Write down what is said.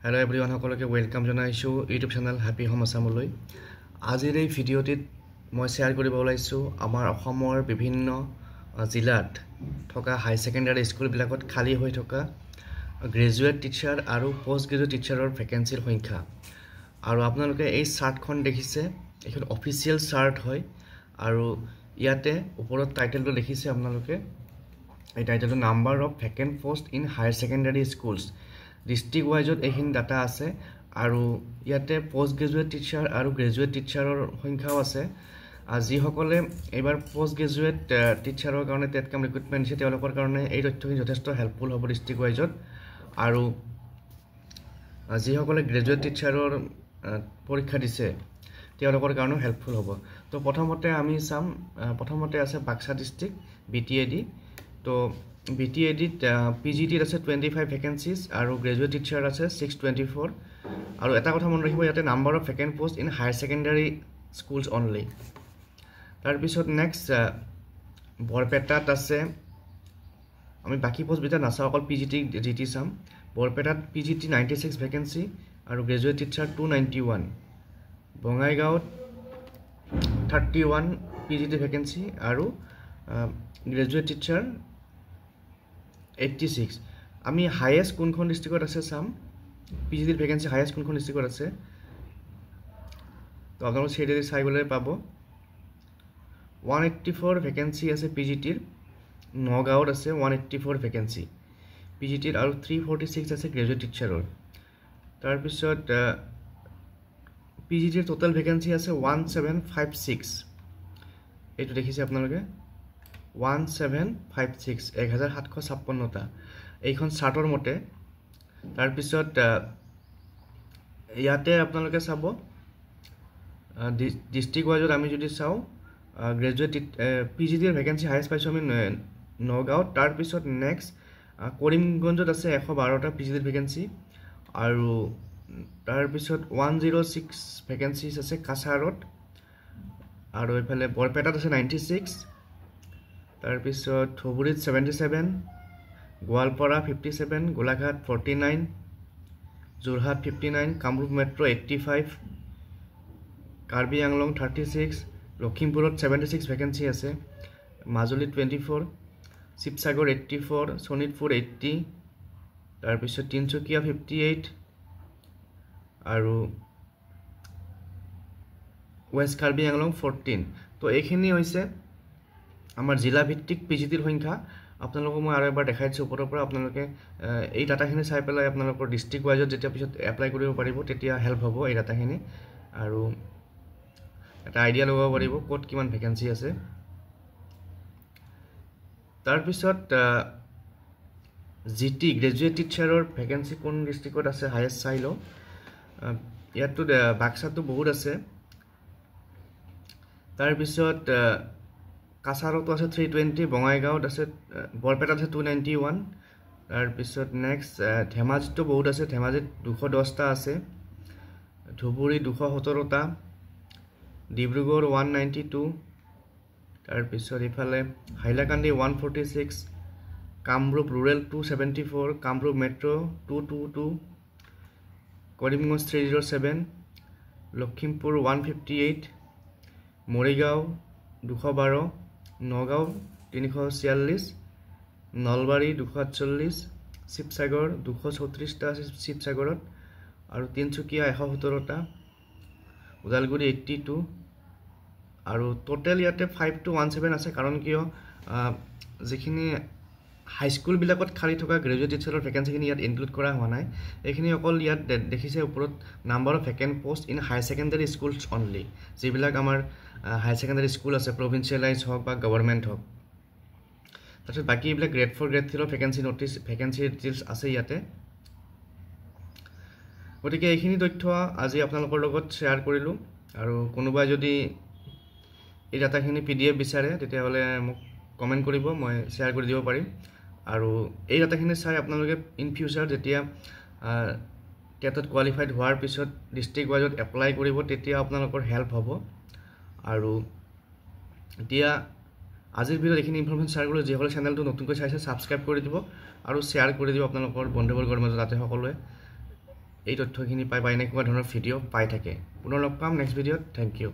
Hello everyone, সকলোকে welcome জনাইছো YouTube channel happy home আসামলৈ। আজিৰ এই ভিডিঅ'টিত মই শ্বেয়াৰ কৰিব ওলাইছো আমাৰ অসমৰ বিভিন্ন জিলাত থকা হাই সেকেন্ডাৰী স্কুলবিলাকত খালী হৈ থকা গ্ৰেজুৱেট টিচাৰ আৰু পোষ্ট গ্ৰেজুৱেট টিচাৰৰ ভেকেন্সিৰ সংখ্যা। আৰু আপোনালোকে এই চাৰ্টখন দেখিছে, এখন অফিচিয়েল চাৰ্ট হয় আৰু ইয়াতে ওপৰত টাইটেলটো দেখিছে আপোনালোকে। এই টাইটেলটো number of vacant post in higher secondary schools. District ওয়াইজত এইখিনি ডাটা আছে আৰু ইয়াতে পোষ্ট গ্ৰেজুৱেট টিচাৰ আৰু গ্ৰেজুৱেট টিচাৰৰ সংখ্যাও আছে। যিসকলে এইবাৰ পোষ্ট গ্ৰেজুৱেট টিচাৰৰ কাৰণে টেটকাম ৰিক্ৰুটমেণ্ট দিছে তেওঁলোকৰ কাৰণে এই তথ্যখিনি যথেষ্ট হেল্পফুল হ'ব ডিস্ট্ৰিক্ট ওয়াইজত। আৰু যিসকলে গ্ৰেজুৱেট টিচাৰৰ পৰীক্ষা দিছে তেওঁলোকৰ কাৰণেও হেল্পফুল হ'ব। তো প্ৰথমতে আমি চাম, প্ৰথমতে আছে বাক্সা ডিস্ট্ৰিক্ট BTAD। তো BTADত PGTত আছে 25 ভেকেন্সিজ আৰু গ্ৰেজুৱেট টিচাৰ আছে 624। আৰু এটা কথা মনত ৰাখিব, ইয়াতে number of vacant post in higher secondary schools only. তাৰপিছত নেক্সট বৰপেটাত আছে, আমি বাকী পোষ্টবিলাক নাচাওঁ, অকল PGT চাম। বৰপেটাত PGT 96 ভেকেন্সি আৰু গ্ৰেজুৱেট টিচাৰ 291। বঙাইগাঁৱত 31 PGT ভেকেন্সি আৰু গ্ৰেজুৱেট টিচাৰ 86। আমি হাইয়েষ্ট কোনখন ডিস্ট্ৰিক্টত আছে চাম, PGT ভেকেন্সি হাইয়েষ্ট কোনখন ডিস্ট্ৰিক্টত আছে। তো আপোনালোক সেইদৰে চাইবলৈ পাব। 184 ভেকেন্সি আছে PGTৰ, নগাঁৱত আছে 184 ভেকেন্সি PGTৰ আৰু 346 আছে গ্ৰেজুৱেট টিচাৰৰ। তাৰপিছত PGTৰ টোটেল ভেকেন্সি আছে 1756। এইটো দেখিছে আপোনালোকে 1756, 1756টা এইখন চাৰ্টৰ মতে। তাৰপিছত ইয়াতে আপোনালোকে চাব ডিস্ট্ৰিক্ট ওয়াইজত আমি যদি চাওঁ, গ্ৰেজুৱেট PGTৰ ভেকেন্সি হাইয়েষ্ট পাইছোঁ আমি নগাঁৱত। তাৰপিছত নেক্সট কৰিমগঞ্জত আছে 112টা PGTৰ ভেকেন্সি আৰু তাৰপিছত 106 ভেকেন্সিজ আছে কাছাৰত। আৰু এইফালে বৰপেটাত আছে 96। তাৰপিছত ধুবুৰীত 77, গোৱালপাৰা 57, গোলাঘাট 49, যোৰহাট 59, কামৰূপ মেট্ৰ 85, কাৰ্বি আংলং 36, লখিমপুৰত 76 ভেকেন্সি আছে, মাজুলীত 24, শিৱসাগৰ 84, শোণিতপুৰ 80, তাৰপিছত তিনচুকীয়া 58 আৰু ৱেষ্ট কাৰ্বি আংলং 14। তো এইখিনি হৈছে আমাৰ জিলাভিত্তিক PGTৰ সংখ্যা। আপোনালোকক মই আৰু এবাৰ দেখাই দিছোঁ ওপৰৰ পৰা। আপোনালোকে এই ডাটাখিনি চাই পেলাই আপোনালোকৰ ডিস্ট্ৰিক্ট ওয়াইজত যেতিয়া পিছত এপ্লাই কৰিব পাৰিব তেতিয়া হেল্প হ'ব এই ডাটাখিনি, আৰু এটা আইডিয়া ল'ব পাৰিব ক'ত কিমান ভেকেন্সি আছে। তাৰপিছত GT গ্ৰেজুৱেট টিচাৰৰ ভেকেন্সি কোন ডিস্ট্ৰিক্টত আছে হাইয়েষ্ট চাই লওঁ। ইয়াততো বাক্সাতো বহুত আছে। তাৰপিছত কাছাৰতো আছে 320, বঙাইগাঁৱত আছে, বৰপেটাত আছে 291। তাৰপিছত নেক্সট ধেমাজিতো বহুত আছে, ধেমাজিত 210টা আছে, ধুবুৰী 217টা, ডিব্ৰুগড় 192, তাৰপিছত ইফালে হাইলাকান্দি 146, কামৰূপ ৰুৰেল 274, কামৰূপ মেট্ৰ 222, কৰিমগঞ্জ 307, লখিমপুৰ 158, মৰিগাঁও 212, নগাঁও 346, নলবাৰী 248, শিৱসাগৰ 234টা আছে শিৱসাগৰত, আৰু তিনচুকীয়া 117টা, ওদালগুৰি 82, আৰু টোটেল ইয়াতে 5 to 17 আছে। কাৰণ কিয় যিখিনি হাইস্কুলবিলাকত খালী থকা গ্ৰেজুৱেট টিচাৰৰ ভেকেন্সিখিনি ইয়াত ইনক্লুড কৰা হোৱা নাই। এইখিনি অকল ইয়াত দেখিছে ওপৰত number of vacant post in higher secondary schools only, যিবিলাক আমাৰ হায়াৰ সেকেন্ডাৰী স্কুল আছে, প্ৰভিঞ্চিয়েলাইজ হওক বা গভৰ্ণমেণ্ট হওক। তাৰপিছত বাকী এইবিলাক গ্ৰেড 4 গ্ৰেড 3ৰ ভেকেন্সি ডিটেইলছ আছে ইয়াতে। গতিকে এইখিনি তথ্য আজি আপোনালোকৰ লগত শ্বেয়াৰ কৰিলোঁ, আৰু কোনোবাই যদি এই ডাটাখিনি PDF বিচাৰে তেতিয়াহ'লে মোক কমেণ্ট কৰিব, মই শ্বেয়াৰ কৰি দিব পাৰিম। আৰু এই ডাটাখিনি চাই আপোনালোকে ইন ফিউচাৰ যেতিয়া টেটত কোৱালিফাইড হোৱাৰ পিছত ডিস্ট্ৰিক্ট ওয়াইজত এপ্লাই কৰিব তেতিয়া আপোনালোকৰ হেল্প হ'ব। আৰু এতিয়া আজিৰ ভিডিঅ'ত এইখিনি ইনফৰমেশ্যন শ্বেয়াৰ কৰিলোঁ। যিসকলে চেনেলটো নতুনকৈ চাইছে ছাবস্ক্ৰাইব কৰি দিব আৰু শ্বেয়াৰ কৰি দিব আপোনালোকৰ বন্ধুবৰ্গৰ মাজত, যাতে সকলোৱে এই তথ্যখিনি পাই বা এনেকুৱা ধৰণৰ ভিডিঅ' পাই থাকে পুনৰ লগ পাম নেক্সট ভিডিঅ'ত থেংক ইউ